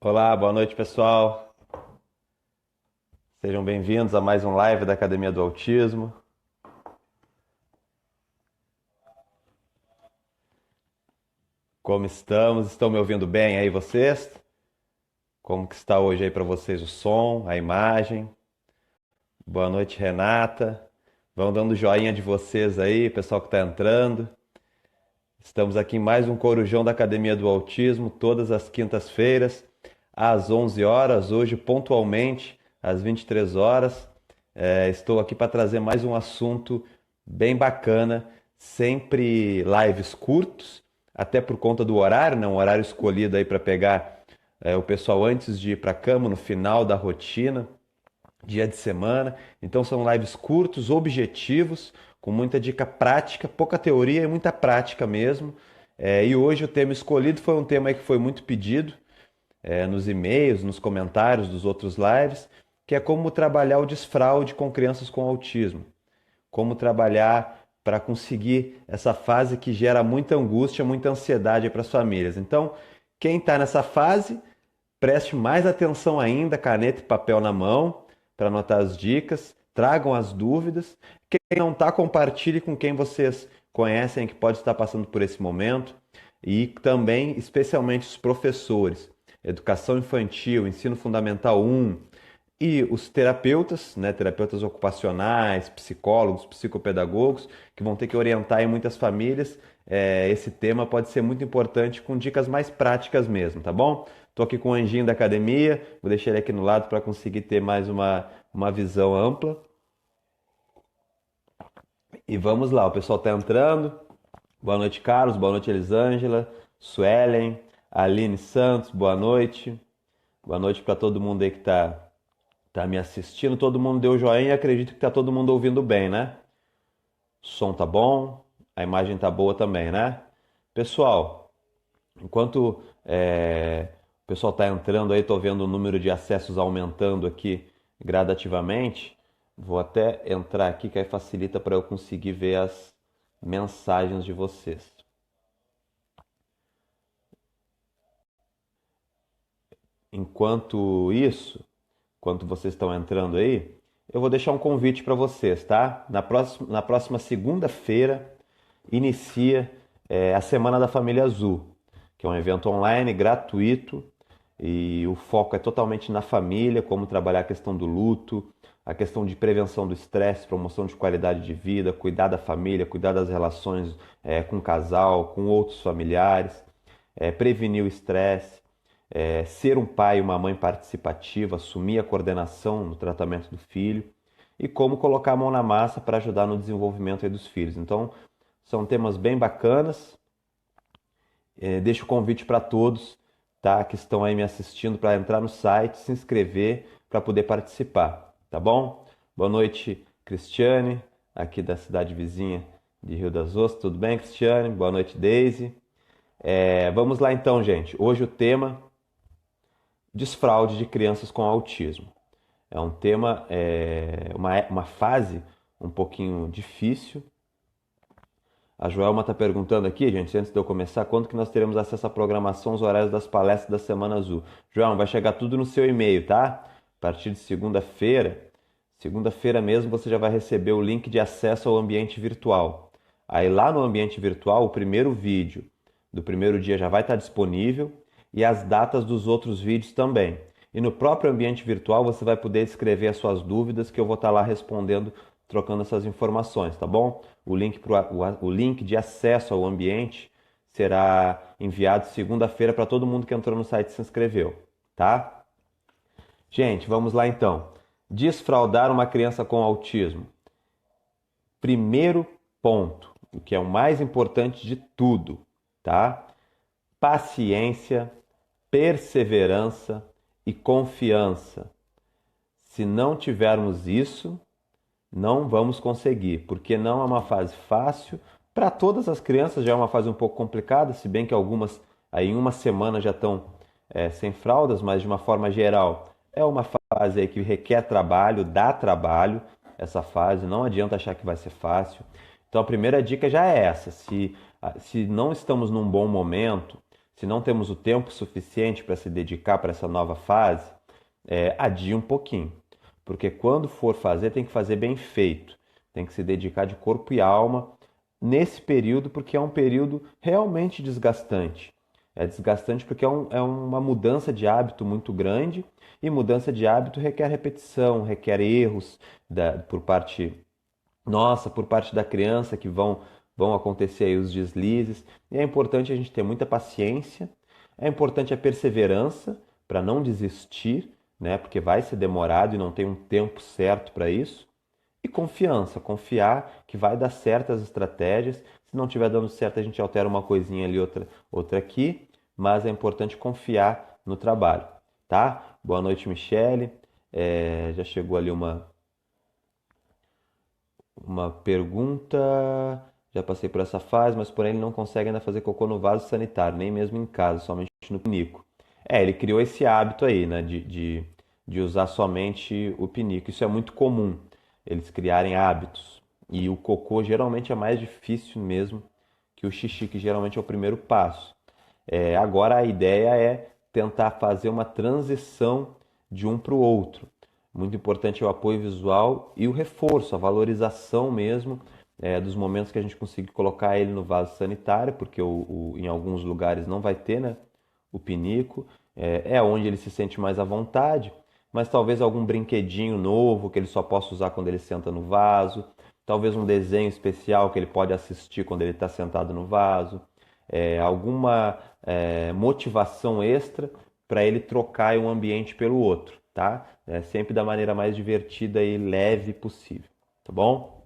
Olá, boa noite, pessoal. Sejam bem-vindos a mais um live da Academia do Autismo. Como estamos? Estão me ouvindo bem aí vocês? Como que está hoje aí para vocês o som, a imagem? Boa noite, Renata. Vão dando joinha de vocês aí, pessoal que está entrando. Estamos aqui em mais um Corujão da Academia do Autismo, todas as quintas-feiras, às 11 horas, hoje pontualmente, às 23 horas. Estou aqui para trazer mais um assunto bem bacana, sempre lives curtos, até por conta do horário, né? Um horário escolhido aí para pegar o pessoal antes de ir para a cama, no final da rotina dia de semana. Então são lives curtos, objetivos, com muita dica prática, pouca teoria e muita prática mesmo. E hoje o tema escolhido foi um tema que foi muito pedido nos e-mails, nos comentários dos outros lives, que é como trabalhar o desfraude com crianças com autismo. Como trabalhar para conseguir essa fase que gera muita angústia, muita ansiedade para as famílias. Então, quem está nessa fase, preste mais atenção ainda, caneta e papel na mão, para anotar as dicas, tragam as dúvidas. Quem não está, compartilhe com quem vocês conhecem que pode estar passando por esse momento. E também, especialmente, os professores, educação infantil, ensino fundamental 1, e os terapeutas, né, terapeutas ocupacionais, psicólogos, psicopedagogos, que vão ter que orientar em muitas famílias. Esse tema pode ser muito importante com dicas mais práticas mesmo, tá bom? Estou aqui com o Anjinho da academia, vou deixar ele aqui no lado para conseguir ter mais uma visão ampla. E vamos lá, o pessoal está entrando. Boa noite, Carlos, boa noite, Elisângela, Suelen, Aline Santos, boa noite. Boa noite para todo mundo aí que tá me assistindo. Todo mundo deu joinha e acredito que tá todo mundo ouvindo bem, né? O som tá bom, a imagem tá boa também, né? Pessoal, enquanto o pessoal tá entrando aí, tô vendo o número de acessos aumentando aqui gradativamente. Vou até entrar aqui que aí facilita para eu conseguir ver as mensagens de vocês. Enquanto isso, enquanto vocês estão entrando aí, eu vou deixar um convite para vocês, tá? Na próxima segunda-feira inicia a Semana da Família Azul, que é um evento online gratuito e o foco é totalmente na família, como trabalhar a questão do luto, a questão de prevenção do estresse, promoção de qualidade de vida, cuidar da família, cuidar das relações com o casal, com outros familiares, prevenir o estresse, ser um pai e uma mãe participativa, assumir a coordenação no tratamento do filho e como colocar a mão na massa para ajudar no desenvolvimento aí dos filhos. Então, são temas bem bacanas. Deixo o convite para todos, tá, que estão aí me assistindo para entrar no site, se inscrever para poder participar, tá bom? Boa noite, Cristiane, aqui da cidade vizinha de Rio das Ostras. Tudo bem, Cristiane? Boa noite, Daisy. Vamos lá então, gente. Hoje o tema desfraude de crianças com autismo. É um tema, uma fase um pouquinho difícil. A Joelma está perguntando aqui, gente, antes de eu começar, quando que nós teremos acesso à programação, os horários das palestras da Semana Azul? Joelma, vai chegar tudo no seu e-mail, tá? A partir de segunda-feira mesmo, você já vai receber o link de acesso ao ambiente virtual. Aí lá no ambiente virtual, o primeiro vídeo do primeiro dia já vai estar disponível e as datas dos outros vídeos também. E no próprio ambiente virtual você vai poder escrever as suas dúvidas que eu vou estar lá respondendo, trocando essas informações, tá bom? O link de acesso ao ambiente será enviado segunda-feira para todo mundo que entrou no site e se inscreveu, tá? Gente, vamos lá então. Desfraudar uma criança com autismo. Primeiro ponto, o que é o mais importante de tudo, tá? Paciência, perseverança e confiança. Se não tivermos isso, não vamos conseguir, porque não é uma fase fácil. Para todas as crianças já é uma fase um pouco complicada, se bem que algumas aí em uma semana já estão sem fraldas, mas de uma forma geral é uma fase aí que requer trabalho, dá trabalho essa fase, não adianta achar que vai ser fácil. Então a primeira dica já é essa, se não estamos num bom momento, Se não temos o tempo suficiente para se dedicar para essa nova fase, adie um pouquinho. Porque quando for fazer, tem que fazer bem feito. Tem que se dedicar de corpo e alma nesse período, porque é um período realmente desgastante. É desgastante porque é uma mudança de hábito muito grande, e mudança de hábito requer repetição, requer erros por parte nossa, por parte da criança, que vão acontecer aí os deslizes. E é importante a gente ter muita paciência, é importante a perseverança para não desistir, né? Porque vai ser demorado e não tem um tempo certo para isso. E confiança, confiar que vai dar certo as estratégias. Se não estiver dando certo, a gente altera uma coisinha ali, outra aqui, mas é importante confiar no trabalho, tá? Boa noite, Michele. Já chegou ali uma pergunta. Já passei por essa fase, mas porém ele não consegue ainda fazer cocô no vaso sanitário, nem mesmo em casa, somente no pinico. Ele criou esse hábito aí, né, de usar somente o pinico. Isso é muito comum, eles criarem hábitos. E o cocô geralmente é mais difícil mesmo que o xixi, que geralmente é o primeiro passo. Agora a ideia é tentar fazer uma transição de um para o outro. Muito importante é o apoio visual e o reforço, a valorização mesmo dos momentos que a gente conseguir colocar ele no vaso sanitário, porque em alguns lugares não vai ter, né, o pinico. É onde ele se sente mais à vontade, mas talvez algum brinquedinho novo que ele só possa usar quando ele senta no vaso, talvez um desenho especial que ele pode assistir quando ele está sentado no vaso, alguma motivação extra para ele trocar um ambiente pelo outro, tá? Sempre da maneira mais divertida e leve possível, tá bom?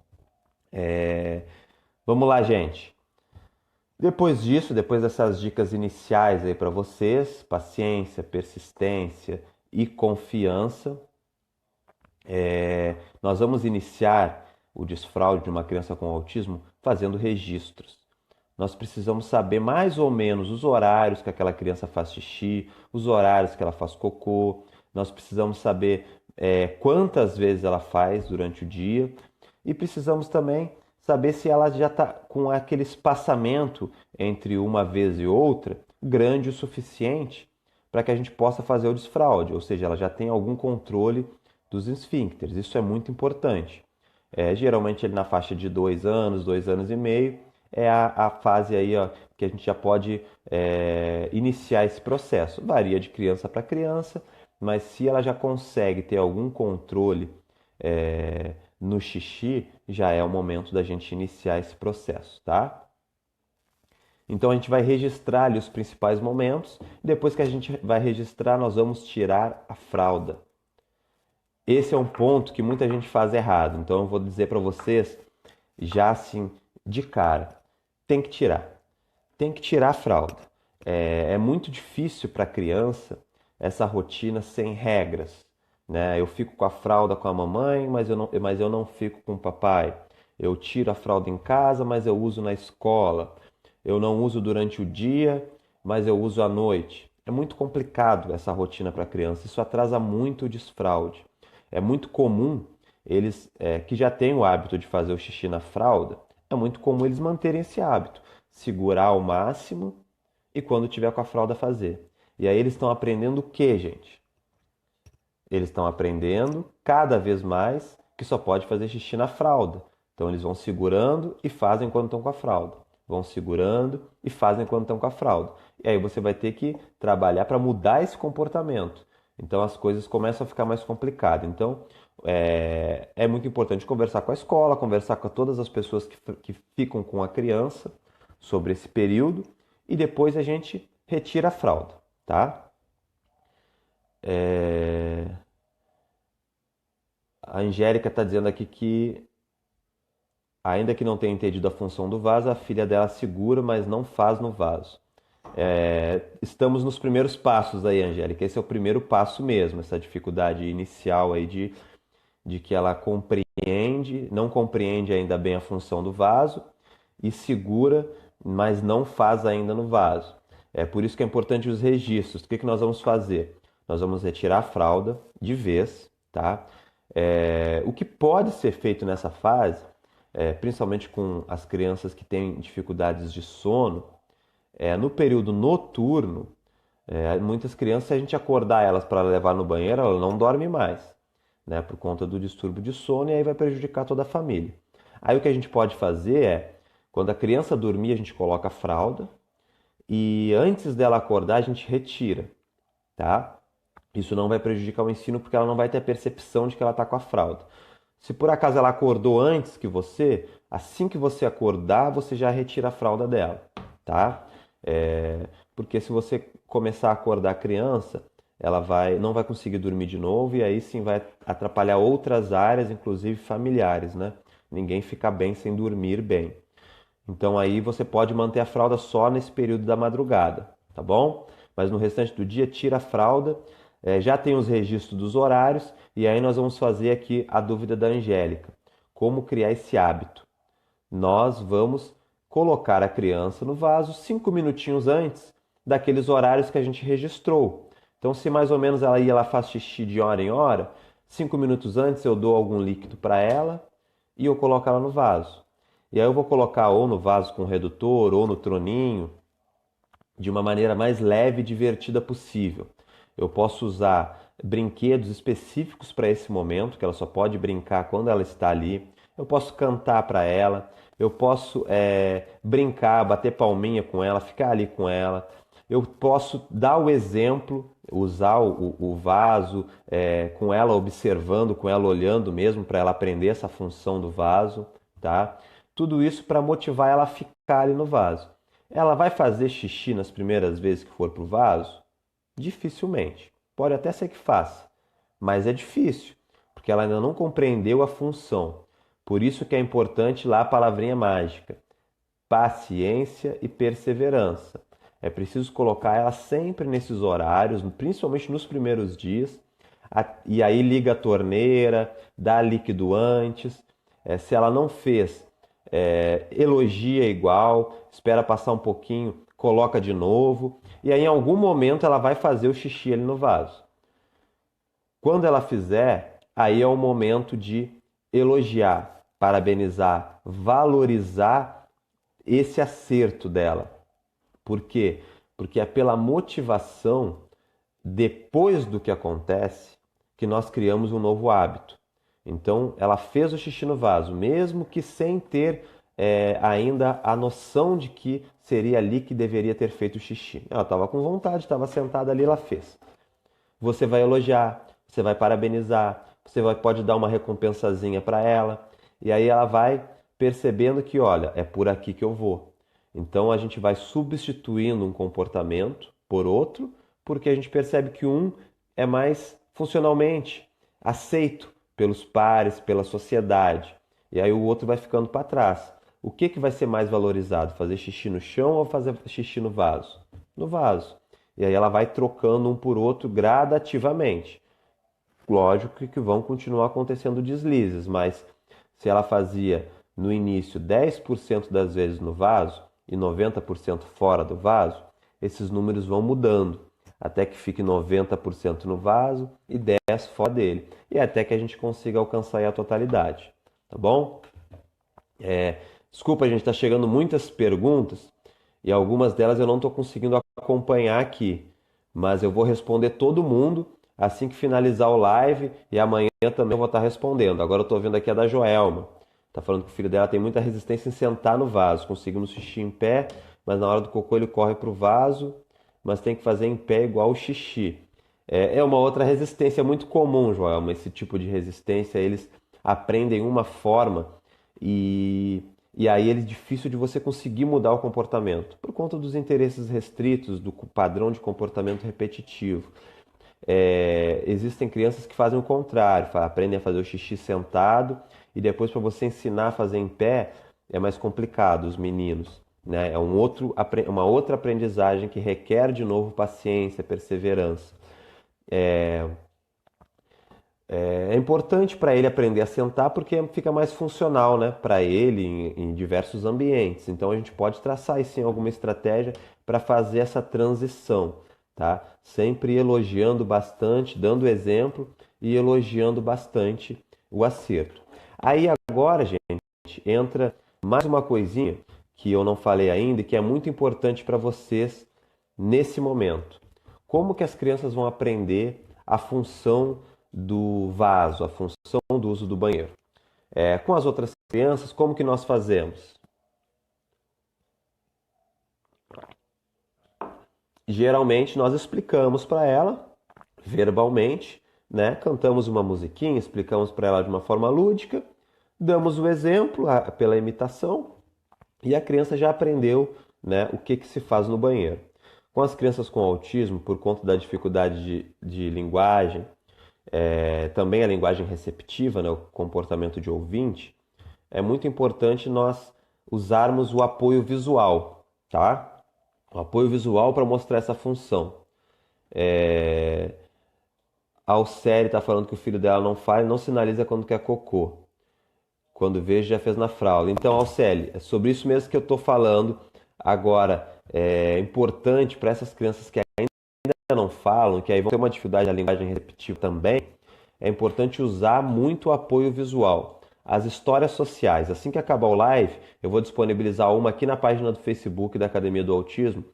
Vamos lá, gente. Depois disso, depois dessas dicas iniciais aí para vocês, paciência, persistência e confiança, nós vamos iniciar o desfraude de uma criança com autismo fazendo registros. Nós precisamos saber mais ou menos os horários que aquela criança faz xixi, os horários que ela faz cocô. Nós precisamos saber quantas vezes ela faz durante o dia, e precisamos também saber se ela já está com aquele espaçamento entre uma vez e outra grande o suficiente para que a gente possa fazer o desfraude, ou seja, ela já tem algum controle dos esfíncteres. Isso é muito importante. Geralmente ele na faixa de 2 anos, 2 anos e meio, é a fase aí, ó, que a gente já pode iniciar esse processo. Varia de criança para criança, mas se ela já consegue ter algum controle no xixi, já é o momento da gente iniciar esse processo, tá? Então a gente vai registrar ali os principais momentos. Depois que a gente vai registrar, nós vamos tirar a fralda. Esse é um ponto que muita gente faz errado. Então eu vou dizer para vocês, já assim, de cara, tem que tirar. Tem que tirar a fralda. É muito difícil para a criança essa rotina sem regras, né? Eu fico com a fralda com a mamãe, mas eu não fico com o papai. Eu tiro a fralda em casa, mas eu uso na escola. Eu não uso durante o dia, mas eu uso à noite. É muito complicado essa rotina para a criança. Isso atrasa muito o desfraude. É muito comum eles que já têm o hábito de fazer o xixi na fralda, é muito comum eles manterem esse hábito, segurar ao máximo e quando tiver com a fralda fazer. E aí eles estão aprendendo o que, gente? Eles estão aprendendo cada vez mais que só pode fazer xixi na fralda. Então eles vão segurando e fazem quando estão com a fralda. Vão segurando e fazem quando estão com a fralda. E aí você vai ter que trabalhar para mudar esse comportamento. Então as coisas começam a ficar mais complicadas. Então é muito importante conversar com a escola, conversar com todas as pessoas que ficam com a criança sobre esse período, e depois a gente retira a fralda, tá? A Angélica está dizendo aqui que, ainda que não tenha entendido a função do vaso, a filha dela segura, mas não faz no vaso. Estamos nos primeiros passos aí, Angélica. Esse é o primeiro passo mesmo, essa dificuldade inicial aí de que ela não compreende ainda bem a função do vaso e segura, mas não faz ainda no vaso. É por isso que é importante os registros. O que nós vamos fazer? Nós vamos retirar a fralda de vez, tá? O que pode ser feito nessa fase, principalmente com as crianças que têm dificuldades de sono, No período noturno, muitas crianças, se a gente acordar elas para levar no banheiro, ela não dorme mais, né, por conta do distúrbio de sono, e aí vai prejudicar toda a família. Aí o que a gente pode fazer quando a criança dormir, a gente coloca a fralda e antes dela acordar, a gente retira, tá? Isso não vai prejudicar o ensino porque ela não vai ter a percepção de que ela está com a fralda. Se por acaso ela acordou antes que você, assim que você acordar, você já retira a fralda dela, tá? Porque se você começar a acordar a criança, ela não vai conseguir dormir de novo e aí sim vai atrapalhar outras áreas, inclusive familiares, né? Ninguém fica bem sem dormir bem. Então aí você pode manter a fralda só nesse período da madrugada, tá bom? Mas no restante do dia tira a fralda, já tem os registros dos horários e aí nós vamos fazer aqui a dúvida da Angélica. Como criar esse hábito? Nós vamos colocar a criança no vaso 5 minutinhos antes daqueles horários que a gente registrou. Então, se mais ou menos ela faz xixi de hora em hora, 5 minutos antes eu dou algum líquido para ela e eu coloco ela no vaso. E aí eu vou colocar ou no vaso com redutor ou no troninho, de uma maneira mais leve e divertida possível. Eu posso usar brinquedos específicos para esse momento, que ela só pode brincar quando ela está ali. Eu posso cantar para ela, eu posso brincar, bater palminha com ela, ficar ali com ela. Eu posso dar o exemplo, usar o vaso com ela observando, com ela olhando mesmo, para ela aprender essa função do vaso, tá? Tudo isso para motivar ela a ficar ali no vaso. Ela vai fazer xixi nas primeiras vezes que for para o vaso? Dificilmente. Pode até ser que faça, mas é difícil, porque ela ainda não compreendeu a função. Por isso que é importante lá a palavrinha mágica: paciência e perseverança. É preciso colocar ela sempre nesses horários, principalmente nos primeiros dias, e aí liga a torneira, dá líquido antes. Se ela não fez, elogia igual, espera passar um pouquinho, coloca de novo, e aí em algum momento ela vai fazer o xixi ali no vaso. Quando ela fizer, aí é o momento de elogiar, parabenizar, valorizar esse acerto dela. Por quê? Porque é pela motivação, depois do que acontece, que nós criamos um novo hábito. Então, ela fez o xixi no vaso, mesmo que sem ter ainda a noção de que seria ali que deveria ter feito o xixi. Ela estava com vontade, estava sentada ali, ela fez. Você vai elogiar, você vai parabenizar, pode dar uma recompensazinha para ela, e aí ela vai percebendo que, olha, é por aqui que eu vou. Então a gente vai substituindo um comportamento por outro, porque a gente percebe que um é mais funcionalmente aceito pelos pares, pela sociedade, e aí o outro vai ficando para trás. O que vai ser mais valorizado? Fazer xixi no chão ou fazer xixi no vaso? No vaso. E aí ela vai trocando um por outro gradativamente. Lógico que vão continuar acontecendo deslizes, mas se ela fazia no início 10% das vezes no vaso e 90% fora do vaso, esses números vão mudando, até que fique 90% no vaso e 10% fora dele, e até que a gente consiga alcançar a totalidade, tá bom? Desculpa, a gente está chegando muitas perguntas e algumas delas eu não estou conseguindo acompanhar aqui, mas eu vou responder todo mundo assim que finalizar o live e amanhã também eu vou estar respondendo. Agora eu estou vendo aqui a da Joelma. Está falando que o filho dela tem muita resistência em sentar no vaso, conseguindo xixi em pé, mas na hora do cocô ele corre para o vaso, mas tem que fazer em pé igual o xixi. É uma outra resistência muito comum, Joelma, esse tipo de resistência. Eles aprendem uma forma e aí é difícil de você conseguir mudar o comportamento, por conta dos interesses restritos, do padrão de comportamento repetitivo. Existem crianças que fazem o contrário, aprendem a fazer o xixi sentado e depois para você ensinar a fazer em pé é mais complicado, os meninos, né? É uma outra aprendizagem que requer de novo paciência, perseverança. É importante para ele aprender a sentar porque fica mais funcional, né, para ele em diversos ambientes. Então a gente pode traçar aí sim alguma estratégia para fazer essa transição, tá? Sempre elogiando bastante, dando exemplo e elogiando bastante o acerto. Aí agora, gente, entra mais uma coisinha que eu não falei ainda e que é muito importante para vocês nesse momento. Como que as crianças vão aprender a função do vaso, a função do uso do banheiro? Com as outras crianças, como que nós fazemos? Geralmente nós explicamos para ela verbalmente, né? Cantamos uma musiquinha, explicamos para ela de uma forma lúdica, damos o exemplo pela imitação e a criança já aprendeu, né, o que se faz no banheiro. Com as crianças com autismo, por conta da dificuldade de linguagem, também a linguagem receptiva, né, o comportamento de ouvinte, é muito importante nós usarmos o apoio visual, tá? O apoio visual para mostrar essa função. A Alcéria está falando que o filho dela não fala e não sinaliza quando quer cocô. Quando vejo, já fez na fralda. Então, Alcélia, é sobre isso mesmo que eu estou falando. Agora, é importante para essas crianças que ainda não falam, que aí vão ter uma dificuldade na linguagem receptiva também, é importante usar muito o apoio visual. As histórias sociais. Assim que acabar o live, eu vou disponibilizar uma aqui na página do Facebook da Academia do Autismo,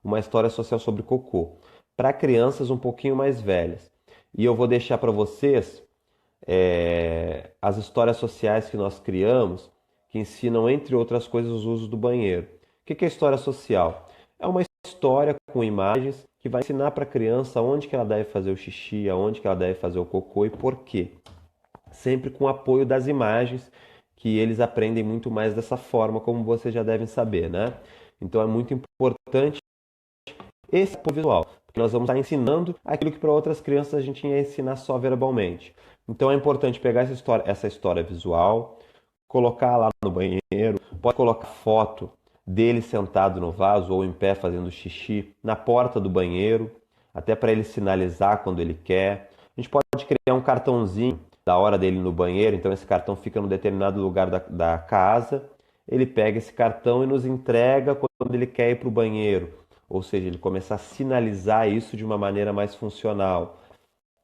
uma história social sobre cocô, para crianças um pouquinho mais velhas. E eu vou deixar para vocês as histórias sociais que nós criamos, que ensinam, entre outras coisas, os usos do banheiro. O que é história social? É uma história com imagens que vai ensinar para a criança onde que ela deve fazer o xixi, aonde que ela deve fazer o cocô e por quê. Sempre com o apoio das imagens, que eles aprendem muito mais dessa forma, como vocês já devem saber, né? Então é muito importante esse apoio visual, porque nós vamos estar ensinando aquilo que para outras crianças a gente ia ensinar só verbalmente. Então é importante pegar essa história visual, colocar lá no banheiro, pode colocar foto dele sentado no vaso ou em pé fazendo xixi na porta do banheiro, até para ele sinalizar quando ele quer. A gente pode criar um cartãozinho da hora dele no banheiro, então esse cartão fica num determinado lugar da casa, ele pega esse cartão e nos entrega quando ele quer ir para o banheiro. Ou seja, ele começa a sinalizar isso de uma maneira mais funcional,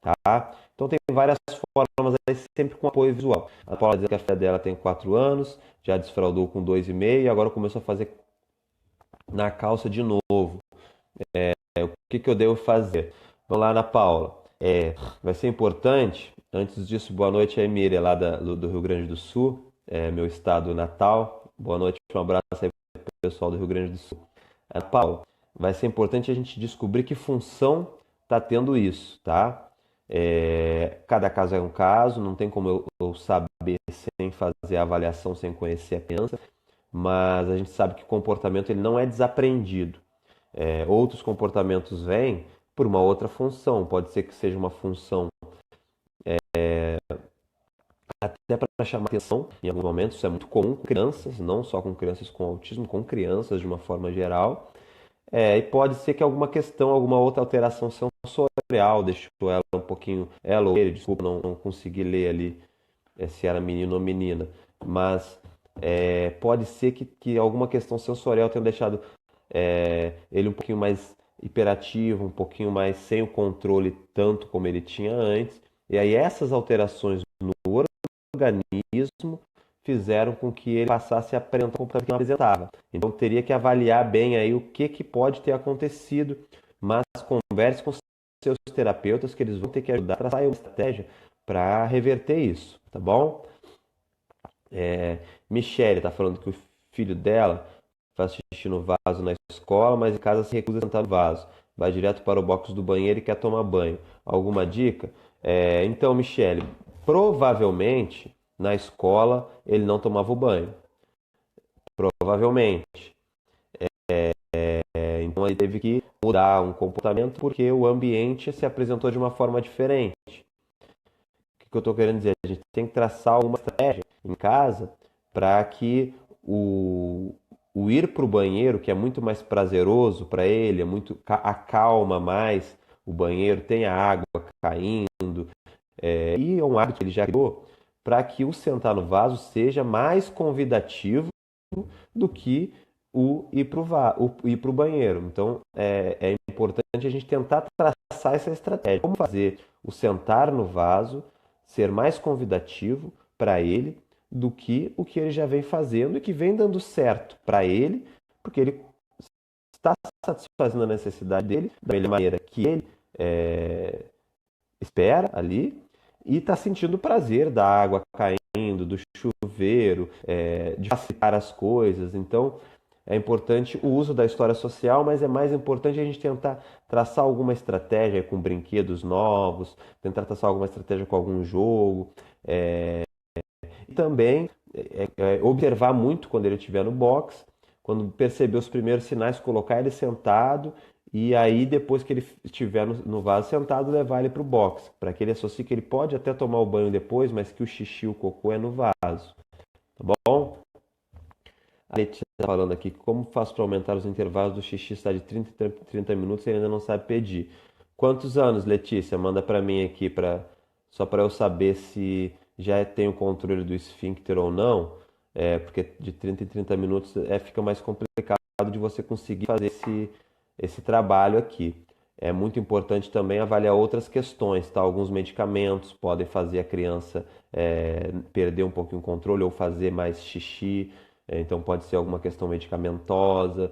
tá? Então tem várias formas aí, sempre com apoio visual. A Paula diz que a filha dela tem 4 anos, já desfraldou com 2,5 e agora começou a fazer na calça de novo. O que eu devo fazer? Vamos lá, Ana Paula. Vai ser importante, antes disso, boa noite a Emília, lá do Rio Grande do Sul, meu estado natal. Boa noite, um abraço aí para o pessoal do Rio Grande do Sul. Ana Paula, vai ser importante a gente descobrir que função está tendo isso, tá? Cada caso é um caso, não tem como eu saber sem fazer a avaliação, sem conhecer a criança, mas a gente sabe que o comportamento ele não é desaprendido. Outros comportamentos vêm por uma outra função, pode ser que seja uma função até para chamar atenção em alguns momentos, isso é muito comum com crianças, não só com crianças com autismo, com crianças de uma forma geral. E pode ser que alguma questão, alguma outra alteração sensorial deixou ela um pouquinho. Ela ou ele, desculpa, não consegui ler ali se era menino ou menina. Mas pode ser que alguma questão sensorial tenha deixado ele um pouquinho mais hiperativo, um pouquinho mais sem o controle tanto como ele tinha antes. E aí essas alterações no organismo fizeram com que ele passasse a apresentar o comportamento que não apresentava. Então teria que avaliar bem aí o que pode ter acontecido, mas converse com seus terapeutas que eles vão ter que ajudar a traçar uma estratégia para reverter isso, tá bom? Michele está falando que o filho dela faz xixi no vaso na escola, mas em casa se recusa a sentar no vaso. Vai direto para o box do banheiro e quer tomar banho. Alguma dica? Então, Michele, provavelmente na escola ele não tomava o banho. Provavelmente. Então ele teve que mudar um comportamento porque o ambiente se apresentou de uma forma diferente. O que eu estou querendo dizer? A gente tem que traçar uma estratégia em casa para que o ir para o banheiro, que é muito mais prazeroso para ele, acalma mais o banheiro, tem a água caindo, e é um hábito que ele já criou, para que o sentar no vaso seja mais convidativo do que o ir para o banheiro. Então é importante a gente tentar traçar essa estratégia. Como fazer o sentar no vaso ser mais convidativo para ele do que o que ele já vem fazendo e que vem dando certo para ele, porque ele está satisfazendo a necessidade dele da melhor maneira que ele é, espera ali e está sentindo o prazer da água caindo, do chuveiro, de facilitar as coisas. Então, é importante o uso da história social, mas é mais importante a gente tentar traçar alguma estratégia com brinquedos novos, tentar traçar alguma estratégia com algum jogo. E também observar muito quando ele estiver no box, quando perceber os primeiros sinais, colocar ele sentado e aí depois que ele estiver no vaso sentado, levar ele para o box, para que ele associe que ele pode até tomar o banho depois, mas que o xixi, o cocô é no vaso, tá bom? A Letícia está falando aqui, como faço para aumentar os intervalos do xixi, está de 30 em 30 minutos e ainda não sabe pedir. Quantos anos, Letícia? Manda para mim aqui, só para eu saber se já tem o controle do esfíncter ou não, porque de 30 em 30 minutos fica mais complicado de você conseguir fazer esse trabalho aqui. É muito importante também avaliar outras questões, tá? Alguns medicamentos podem fazer a criança perder um pouquinho o controle ou fazer mais xixi. Então pode ser alguma questão medicamentosa,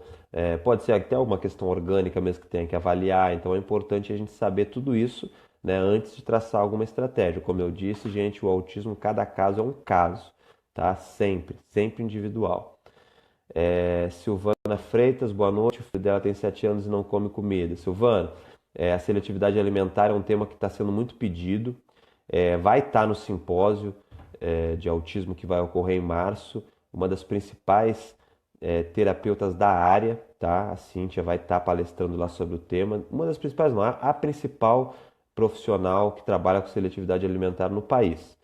pode ser até alguma questão orgânica mesmo que tenha que avaliar. Então é importante a gente saber tudo isso, né, antes de traçar alguma estratégia. Como eu disse, gente, o autismo, cada caso é um caso, tá? Sempre, sempre individual. Silvana Freitas, boa noite. O filho dela tem 7 anos e não come comida. Silvana, a seletividade alimentar é um tema que está sendo muito pedido. Vai estar no simpósio de autismo que vai ocorrer em março. Uma das principais terapeutas da área, tá? A Cíntia vai estar palestrando lá sobre o tema. Uma das principais, não, a principal profissional que trabalha com seletividade alimentar no país.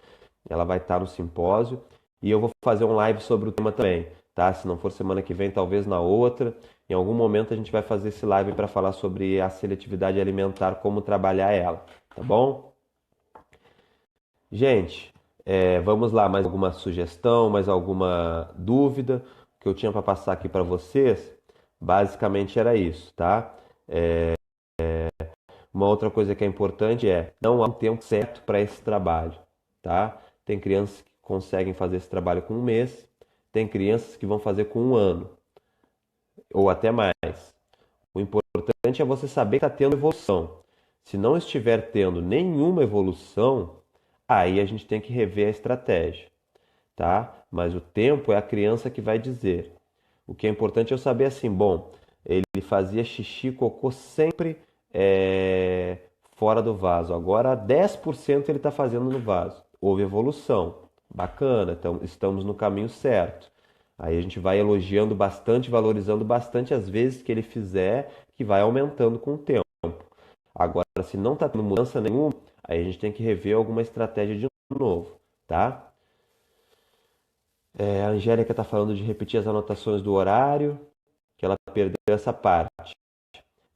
Ela vai estar no simpósio e eu vou fazer um live sobre o tema também, tá? Se não for semana que vem, talvez na outra. Em algum momento a gente vai fazer esse live para falar sobre a seletividade alimentar, como trabalhar ela, tá bom? Gente, vamos lá, mais alguma sugestão, mais alguma dúvida que eu tinha para passar aqui para vocês? Basicamente era isso, tá? Uma outra coisa que é importante não há um tempo certo para esse trabalho, tá? Tem crianças que conseguem fazer esse trabalho com 1 mês, tem crianças que vão fazer com 1 ano, ou até mais. O importante é você saber que está tendo evolução. Se não estiver tendo nenhuma evolução, aí a gente tem que rever a estratégia, tá? Mas o tempo é a criança que vai dizer. O que é importante é eu saber assim, bom, ele fazia xixi, cocô sempre fora do vaso. Agora 10% ele está fazendo no vaso. Houve evolução. Bacana, então estamos no caminho certo. Aí a gente vai elogiando bastante, valorizando bastante as vezes que ele fizer, que vai aumentando com o tempo. Agora, se não está tendo mudança nenhuma, aí a gente tem que rever alguma estratégia de novo, tá? A Angélica está falando de repetir as anotações do horário, que ela perdeu essa parte.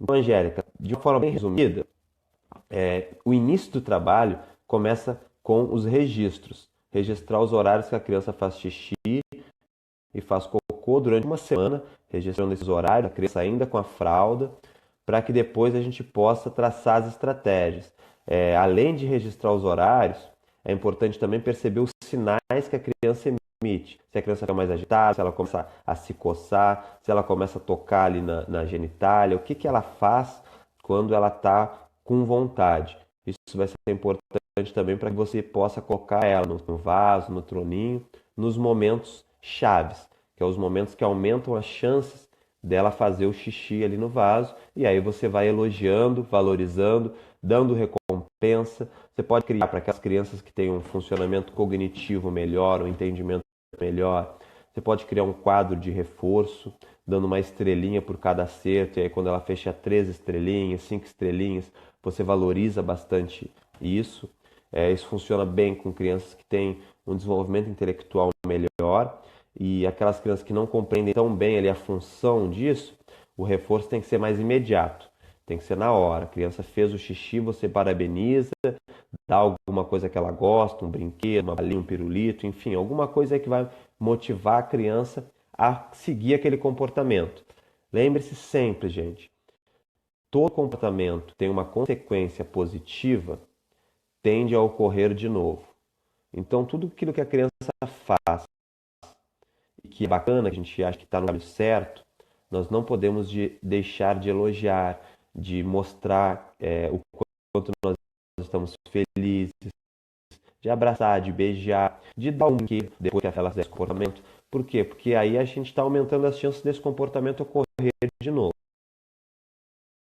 Então, Angélica, de uma forma bem resumida, o início do trabalho começa com os registros. Registrar os horários que a criança faz xixi e faz cocô durante uma semana, registrando esses horários, a criança ainda com a fralda, para que depois a gente possa traçar as estratégias. Além de registrar os horários, é importante também perceber os sinais que a criança emite. Se a criança fica mais agitada, se ela começa a se coçar, se ela começa a tocar ali na genitália, o que ela faz quando ela está com vontade. Isso vai ser importante também para que você possa colocar ela no vaso, no troninho, nos momentos chaves, que são os momentos que aumentam as chances dela fazer o xixi ali no vaso, e aí você vai elogiando, valorizando, dando recompensa. Você pode criar para aquelas crianças que têm um funcionamento cognitivo melhor, um entendimento melhor. Você pode criar um quadro de reforço, dando uma estrelinha por cada acerto, e aí quando ela fecha 3 estrelinhas, 5 estrelinhas, você valoriza bastante isso. Isso funciona bem com crianças que têm um desenvolvimento intelectual melhor, e aquelas crianças que não compreendem tão bem ali a função disso, o reforço tem que ser mais imediato, tem que ser na hora. A criança fez o xixi, você parabeniza, dá alguma coisa que ela gosta, um brinquedo, uma balinha, um pirulito, enfim, alguma coisa que vai motivar a criança a seguir aquele comportamento. Lembre-se sempre, gente, todo comportamento tem uma consequência positiva, tende a ocorrer de novo. Então, tudo aquilo que a criança faz e que é bacana, que a gente acha que está no caminho certo, nós não podemos deixar de elogiar, de mostrar o quanto nós estamos felizes, de abraçar, de beijar, de dar um que depois que ela fizer esse comportamento. Por quê? Porque aí a gente está aumentando as chances desse comportamento ocorrer de novo,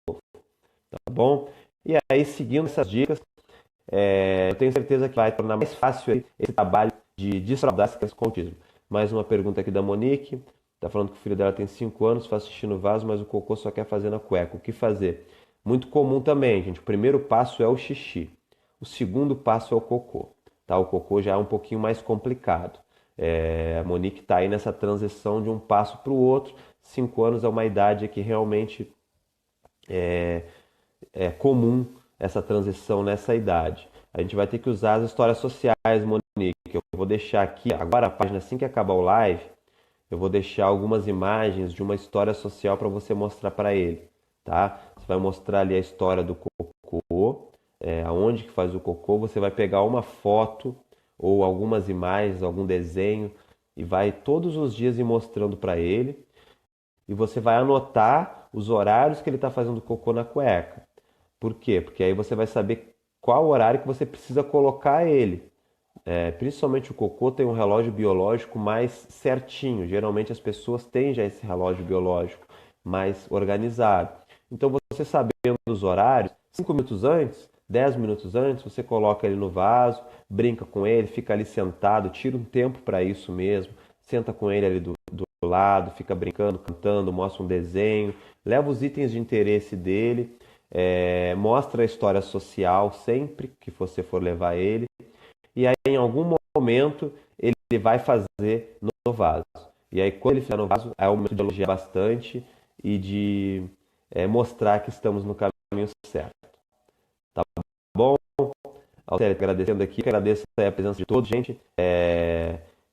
tá bom? E aí, seguindo essas dicas, eu tenho certeza que vai tornar mais fácil aí esse trabalho de destraudar essa criança com autismo. Mais uma pergunta aqui da Monique. Está falando que o filho dela tem 5 anos, faz xixi no vaso, mas o cocô só quer fazer na cueca. O que fazer? Muito comum também, gente. O primeiro passo é o xixi. O segundo passo é o cocô. Tá? O cocô já é um pouquinho mais complicado. A Monique está aí nessa transição de um passo para o outro. 5 anos é uma idade que realmente é comum essa transição nessa idade. A gente vai ter que usar as histórias sociais, Monique. Eu vou deixar aqui, agora a página, assim que acabar o live, eu vou deixar algumas imagens de uma história social para você mostrar para ele, tá? Você vai mostrar ali a história do cocô, aonde que faz o cocô, você vai pegar uma foto ou algumas imagens, algum desenho e vai todos os dias ir mostrando para ele e você vai anotar os horários que ele está fazendo cocô na cueca. Por quê? Porque aí você vai saber qual horário que você precisa colocar ele. Principalmente o cocô tem um relógio biológico mais certinho. Geralmente as pessoas têm já esse relógio biológico mais organizado. Então você sabendo os horários, 5 minutos antes, 10 minutos antes, você coloca ele no vaso, brinca com ele, fica ali sentado, tira um tempo para isso mesmo, senta com ele ali do lado, fica brincando, cantando, mostra um desenho, leva os itens de interesse dele, mostra a história social sempre que você for levar ele. E aí, em algum momento, ele vai fazer no vaso. E aí, quando ele fizer no vaso, é o momento de elogiar bastante e de mostrar que estamos no caminho certo. Tá bom? Altério, agradecendo aqui, agradeço a presença de todos, gente.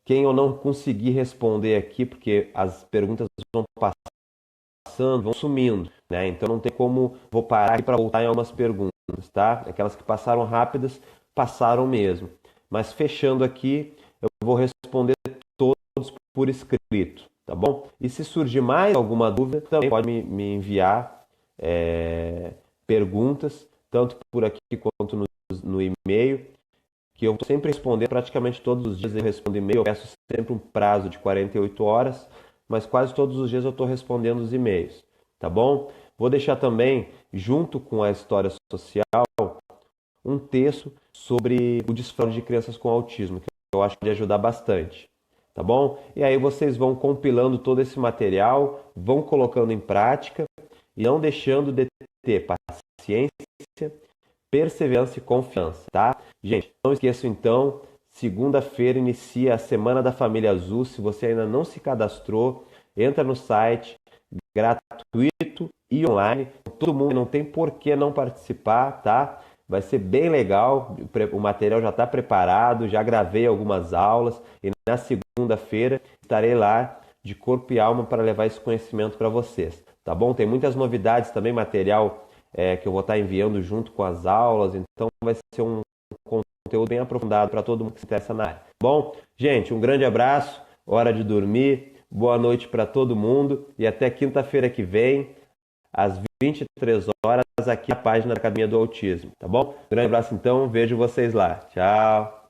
Quem eu não conseguir responder aqui, porque as perguntas vão passando, vão sumindo, né? Então não tem como, vou parar aqui para voltar em algumas perguntas, tá? Aquelas que passaram rápidas, passaram mesmo. Mas fechando aqui, eu vou responder todos por escrito, tá bom? E se surgir mais alguma dúvida, também pode me enviar perguntas, tanto por aqui quanto no e-mail, que eu estou sempre respondendo, praticamente todos os dias eu respondo e-mail, eu peço sempre um prazo de 48 horas, mas quase todos os dias eu estou respondendo os e-mails, tá bom? Vou deixar também, junto com a história social, um texto sobre o desfraude de crianças com autismo, que eu acho que pode ajudar bastante, tá bom? E aí vocês vão compilando todo esse material, vão colocando em prática e não deixando de ter paciência, perseverança e confiança, tá? Gente, não esqueçam então, segunda-feira inicia a Semana da Família Azul. Se você ainda não se cadastrou, entra no site, gratuito e online. Todo mundo não tem por que não participar, tá? Vai ser bem legal, o material já está preparado, já gravei algumas aulas e na segunda-feira estarei lá de corpo e alma para levar esse conhecimento para vocês, tá bom? Tem muitas novidades também, material que eu vou estar enviando junto com as aulas, então vai ser um conteúdo bem aprofundado para todo mundo que se interessa na área. Bom, gente, um grande abraço, hora de dormir, boa noite para todo mundo e até quinta-feira que vem, às 23 horas, aqui na página da Academia do Autismo, tá bom? Grande abraço então, vejo vocês lá. Tchau!